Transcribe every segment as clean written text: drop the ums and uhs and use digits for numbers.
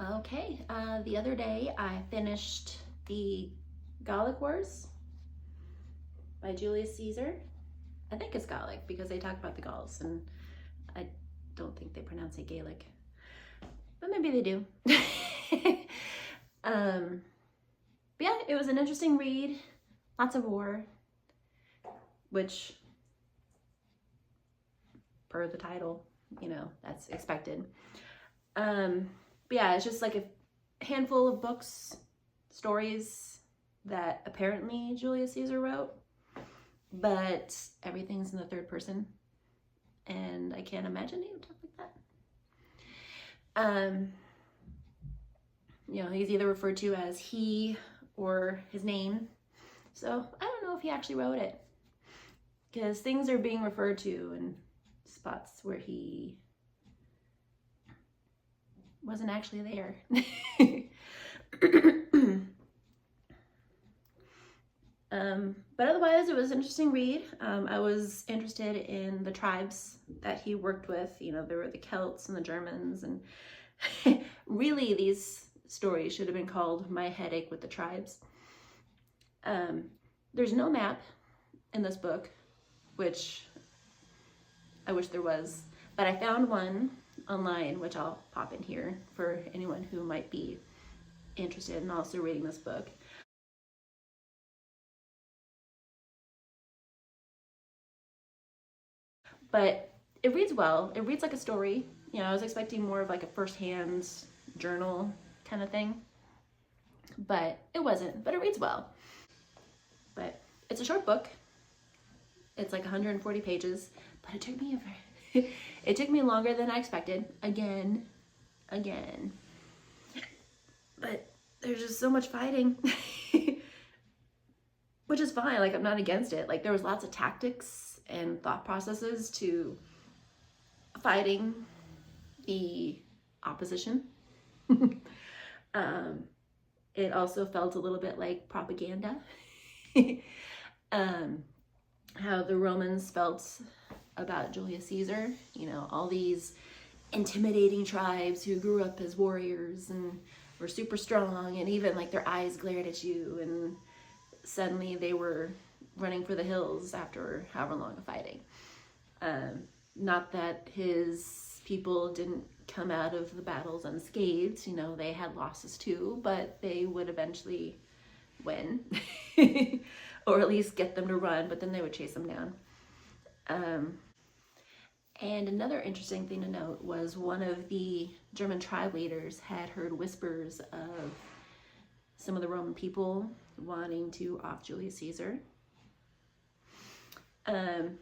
Okay, the other day I finished the Gallic Wars by Julius Caesar. I think it's Gallic because they talk about the Gauls, and I don't think they pronounce it Gaelic, but maybe they do. But yeah, it was an interesting read. Lots of war, which, per the title, that's expected. But yeah, it's just like a handful of books, stories that apparently Julius Caesar wrote, but everything's in the third person, and I can't imagine he would talk like that. He's either referred to as he or his name, so I don't know if he actually wrote it, because things are being referred to in spots where he wasn't actually there. But otherwise, it was an interesting read. I was interested in the tribes that he worked with. There were the Celts and the Germans, and really these stories should have been called My Headache with the Tribes. There's no map in this book, which I wish there was, but I found one online, which I'll pop in here for anyone who might be interested in also reading this book. But it reads well. It reads like a story. I was expecting more of like a first-hand journal kind of thing, but it wasn't. But it reads well. But it's a short book. It's like 140 pages, but it took me it took me longer than I expected. Again. But there's just so much fighting, which is fine. Like, I'm not against it. Like, there was lots of tactics and thought processes to fighting the opposition. It also felt a little bit like propaganda. How the Romans felt about Julius Caesar, all these intimidating tribes who grew up as warriors and were super strong, and even like their eyes glared at you, and suddenly they were running for the hills after however long of fighting. Not that his people didn't come out of the battles unscathed, they had losses too, but they would eventually win, or at least get them to run, but then they would chase them down. And another interesting thing to note was one of the German tribe leaders had heard whispers of some of the Roman people wanting to off Julius Caesar. And,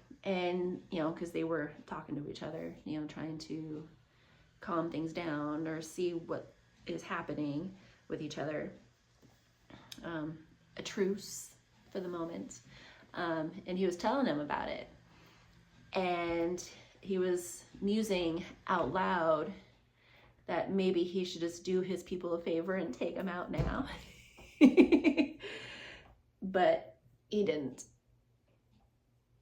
because they were talking to each other, trying to calm things down or see what is happening with each other. A truce for the moment. And he was telling them about it. And he was musing out loud that maybe he should just do his people a favor and take them out now. But he didn't.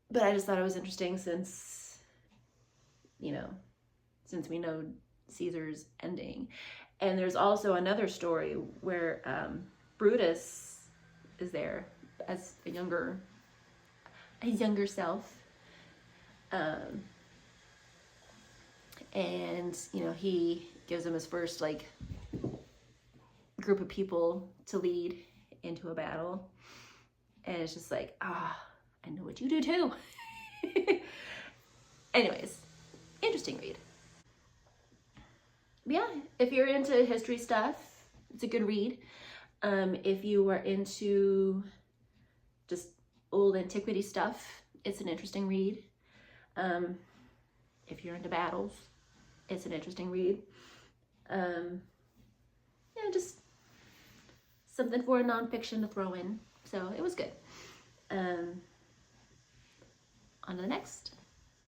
But I just thought it was interesting since we know Caesar's ending. And there's also another story where Brutus is there as a younger self. And he gives him his first group of people to lead into a battle, and it's just like, I know what you do too. Anyways, interesting read. But yeah, if you're into history stuff, it's a good read. If you are into just old antiquity stuff, it's an interesting read. If you're into battles, it's an interesting read. Just something for a nonfiction to throw in. So it was good. On to the next.